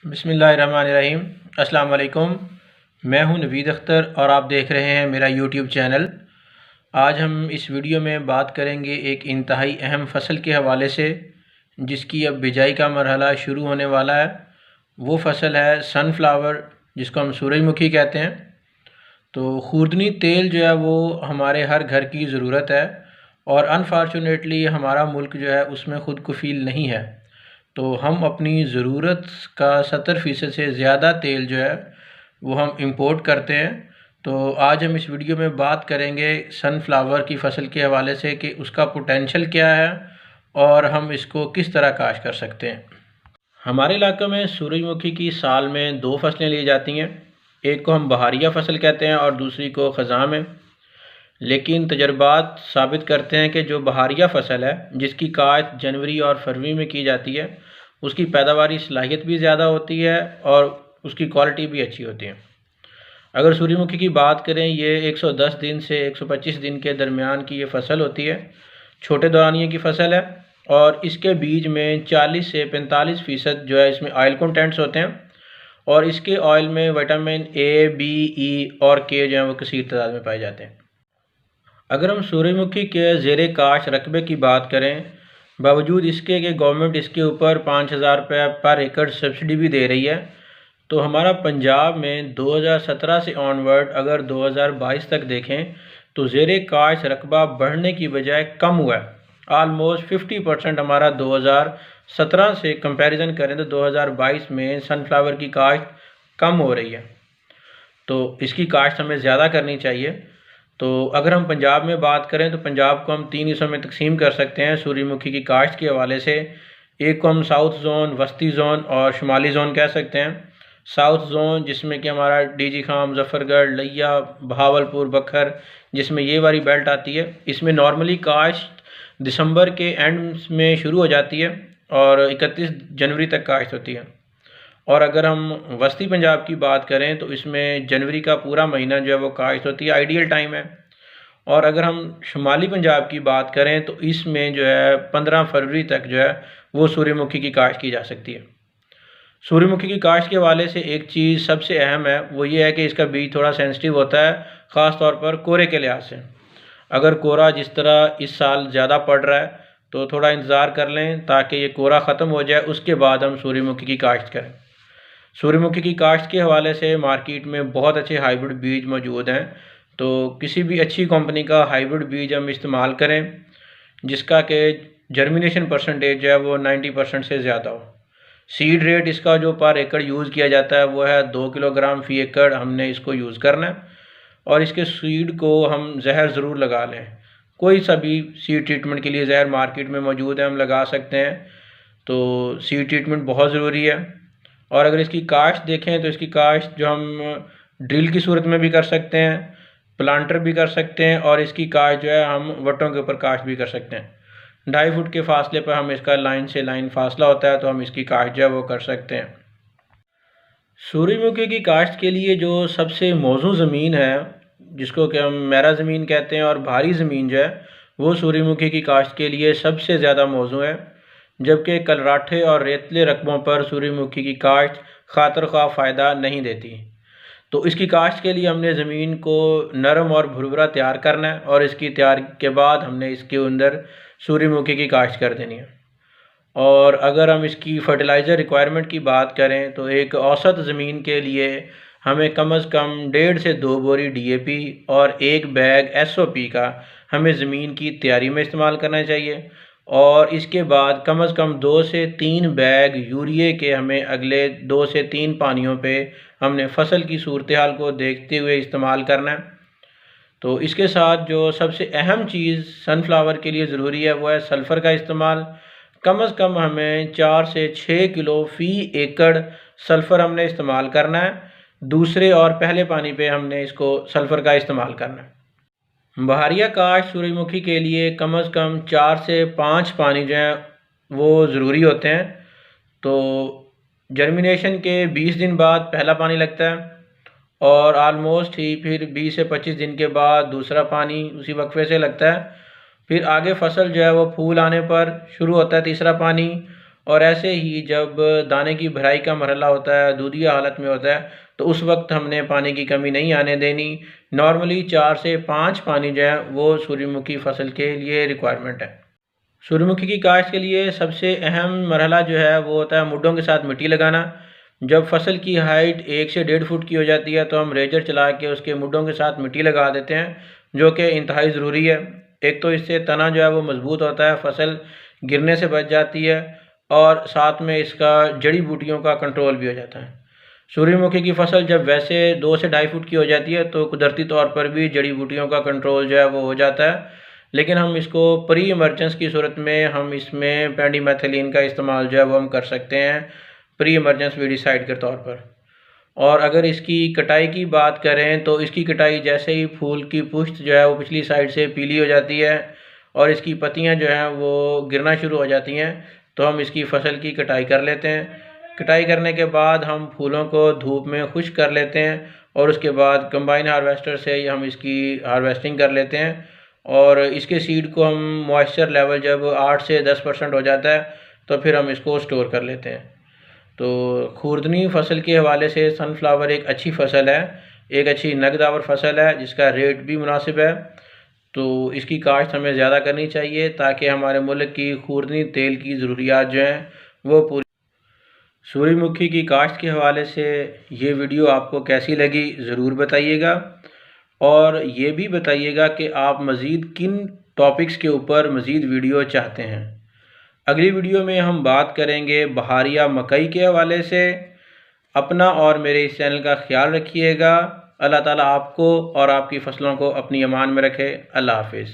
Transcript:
बिस्मिल्लाहिर्रहमानिर्रहीम। अस्सलाम वालेकुम। मैं हूं नवीद अख्तर और आप देख रहे हैं मेरा यूट्यूब चैनल। आज हम इस वीडियो में बात करेंगे एक इंतहाई अहम फ़सल के हवाले से जिसकी अब बिजाई का मरहला शुरू होने वाला है। वो फ़सल है सनफ्लावर, जिसको हम सूरजमुखी कहते हैं। तो खुर्दनी तेल जो है वो हमारे हर घर की ज़रूरत है और अनफॉर्चुनेटली हमारा मुल्क जो है उसमें ख़ुद कफ़ील नहीं है। तो हम अपनी ज़रूरत का 70% से ज़्यादा तेल जो है वो हम इंपोर्ट करते हैं। तो आज हम इस वीडियो में बात करेंगे सनफ्लावर की फ़सल के हवाले से कि उसका पोटेंशियल क्या है और हम इसको किस तरह काश कर सकते हैं। हमारे इलाके में सूरजमुखी की साल में 2 फसलें ली जाती हैं। एक को हम बहारिया फ़सल कहते हैं और दूसरी को ख़ज़ां में। लेकिन तजर्बात साबित करते हैं कि जो बहारिया फ़सल है जिसकी काश्त जनवरी और फरवरी में की जाती है उसकी पैदावारी सलाहियत भी ज़्यादा होती है और उसकी क्वालिटी भी अच्छी होती है। अगर सूरजमुखी की बात करें, ये 110 दिन से 125 दिन के दरमियान की ये फ़सल होती है। छोटे दौरानिए की फ़सल है और इसके बीज में 40 से 45% जो है इसमें ऑयल कंटेंट्स होते हैं और इसके ऑयल में विटामिन ए, बी, ई और के जो है वो कसीर तादाद में पाए जाते हैं। अगर हम सूरजमुखी के ज़ेरे काश रकबे की बात करें, बावजूद इसके कि गवर्नमेंट इसके ऊपर 5,000 रुपये पर एकड़ सब्सिडी भी दे रही है, तो हमारा पंजाब में 2017 से ऑनवर्ड अगर 2022 तक देखें तो ज़ेरे काश रकबा बढ़ने की बजाय कम हुआ है। आलमोस्ट 50% हमारा 2017 से कंपैरिजन करें तो 2022 में सनफ्लावर की काश्त कम हो रही है। तो इसकी काश्त हमें ज़्यादा करनी चाहिए। तो अगर हम पंजाब में बात करें तो पंजाब को हम 3 हिस्सों में तकसीम कर सकते हैं सूरजमुखी की काश्त के हवाले से। एक को हम साउथ जोन, वस्ती जोन और शुमाली जोन कह सकते हैं। साउथ जोन जिसमें कि हमारा डीजी खां, मुजफ्फरगढ़, लिया, बहावलपुर, बखर, जिसमें ये वाली बेल्ट आती है, इसमें नॉर्मली काश्त दिसंबर के एंड में शुरू हो जाती है और 31 जनवरी तक काश्त होती है। और अगर हम वस्ती पंजाब की बात करें तो इसमें जनवरी का पूरा महीना जो है वो काश्त होती है, आइडियल टाइम है। और अगर हम शुमाली पंजाब की बात करें तो इसमें जो है 15 फरवरी तक जो है वो सूरजमुखी की काश्त की जा सकती है। सूरजमुखी की काश्त के हवाले से एक चीज़ सबसे अहम है, वो ये है कि इसका बीज थोड़ा सेंसिटिव होता है, ख़ास तौर पर कोरे के लिहाज से। अगर कोरा जिस तरह इस साल ज़्यादा पड़ रहा है तो थोड़ा इंतज़ार कर लें ताकि ये कोरा ख़त्म हो जाए, उसके बाद हम सूरजमुखी की काश्त करें। सूरजमुखी की काश्त के हवाले से मार्केट में बहुत अच्छे हाइब्रिड बीज मौजूद हैं। तो किसी भी अच्छी कंपनी का हाइब्रिड बीज हम इस्तेमाल करें जिसका कि जर्मिनेशन परसेंटेज जो है वो 90% से ज़्यादा हो। सीड रेट इसका जो पर एकड़ यूज़ किया जाता है वो है 2 किलोग्राम फ़ी एकड़ हमने इसको यूज़ करना है। और इसके सीड को हम जहर ज़रूर लगा लें। कोई सा भी सीड ट्रीटमेंट के लिए जहर मार्केट में मौजूद है, हम लगा सकते हैं। तो सीड ट्रीटमेंट बहुत ज़रूरी है। और अगर इसकी काश्त देखें तो इसकी काश्त जो हम ड्रिल की सूरत में भी कर सकते हैं, प्लांटर भी कर सकते हैं और इसकी काश्त जो है हम वटों के ऊपर काश्त भी कर सकते हैं। 2.5 फुट के फासले पर हम इसका लाइन से लाइन फासला होता है तो हम इसकी काश्त जो है वो कर सकते हैं। सूरजमुखी की काश्त के लिए जो सबसे मौजू ज़मीन है जिसको कि हम मैरा ज़मीन कहते हैं और भारी ज़मीन जो है वो सूरजमुखी की काश्त के लिए सबसे ज़्यादा मौजू है, जबकि कलराठे और रेतले रकबों पर सूरजमुखी की काश्त खातर ख्वाह फ़ायदा नहीं देती। तो इसकी काश्त के लिए हमने ज़मीन को नरम और भुरभुरा तैयार करना है और इसकी तैयार के बाद हमने इसके अंदर सूरजमुखी की काश्त कर देनी है। और अगर हम इसकी फर्टिलाइज़र रिक्वायरमेंट की बात करें तो एक औसत ज़मीन के लिए हमें कम से कम 1.5 से 2 बोरी डीएपी और 1 बैग एसओपी का हमें ज़मीन की तैयारी में इस्तेमाल करना चाहिए। और इसके बाद कम से कम 2 से 3 बैग यूरिया के हमें अगले 2 से 3 पानियों पे हमने फसल की सूरत हाल को देखते हुए इस्तेमाल करना है। तो इसके साथ जो सबसे अहम चीज़ सनफ्लावर के लिए ज़रूरी है वो है सल्फ़र का इस्तेमाल। कम से कम हमें 4 से 6 किलो फ़ी एकड़ सल्फ़र हमने इस्तेमाल करना है। दूसरे और पहले पानी पे हमने इसको सल्फ़र का इस्तेमाल करना है। बहारिया काश्त सूरजमुखी के लिए कम से कम 4 से 5 पानी जो हैं वो ज़रूरी होते हैं। तो जर्मिनेशन के 20 दिन बाद पहला पानी लगता है और आलमोस्ट ही फिर 20 से 25 दिन के बाद दूसरा पानी उसी वक्फे से लगता है। फिर आगे फसल जो है वो फूल आने पर शुरू होता है तीसरा पानी और ऐसे ही जब दाने की भराई का मरहला होता है, दूधिया हालत में होता है, तो उस वक्त हमने पानी की कमी नहीं आने देनी। नॉर्मली 4 से 5 पानी जो है वो सूर्यमुखी फसल के लिए रिक्वायरमेंट है। सूर्यमुखी की काश्त के लिए सबसे अहम मरहला जो है वो होता है मुड्ढों के साथ मिट्टी लगाना। जब फसल की हाइट 1 से 1.5 फुट की हो जाती है तो हम रेजर चला के उसके मुड्ढों के साथ मिट्टी लगा देते हैं, जो कि इंतहाई ज़रूरी है। एक तो इससे तना जो है वो मज़बूत होता है, फसल गिरने से बच जाती है, और साथ में इसका जड़ी बूटियों का कंट्रोल भी हो जाता है। सूर्यमुखी की फसल जब वैसे 2 से 2.5 फुट की हो जाती है तो कुदरती तौर पर भी जड़ी बूटियों का कंट्रोल जो है वो हो जाता है। लेकिन हम इसको प्री इमरजेंस की सूरत में हम इसमें पेंडिमेथिलीन का इस्तेमाल जो है वो हम कर सकते हैं प्री इमरजेंस वीडिसाइड के तौर पर। और अगर इसकी कटाई की बात करें तो इसकी कटाई जैसे ही फूल की पुष्ट जो है वो पिछली साइड से पीली हो जाती है और इसकी पत्तियां जो हैं वो गिरना शुरू हो जाती हैं, तो हम इसकी फसल की कटाई कर लेते हैं। कटाई करने के बाद हम फूलों को धूप में खुश्क कर लेते हैं और उसके बाद कंबाइन हार्वेस्टर से ही हम इसकी हार्वेस्टिंग कर लेते हैं। और इसके सीड को हम मॉइस्चर लेवल जब 8 से 10% हो जाता है तो फिर हम इसको स्टोर कर लेते हैं। तो खुर्दनी फसल के हवाले से सनफ्लावर एक अच्छी फसल है, एक अच्छी नगदावर फसल है जिसका रेट भी मुनासिब है। तो इसकी काश्त हमें ज़्यादा करनी चाहिए ताकि हमारे मुल्क की खुर्दनी तेल की ज़रूरियात जो हैं वो पूरी। सूर्यमुखी की काश्त के हवाले से ये वीडियो आपको कैसी लगी ज़रूर बताइएगा, और ये भी बताइएगा कि आप मज़ीद किन टॉपिक्स के ऊपर मज़ीद वीडियो चाहते हैं। अगली वीडियो में हम बात करेंगे बहारिया मकई के हवाले से। अपना और मेरे इस चैनल का ख्याल रखिएगा। अल्लाह ताला आपको और आपकी फ़सलों को अपनी अमान में रखे। अल्लाह हाफिज़।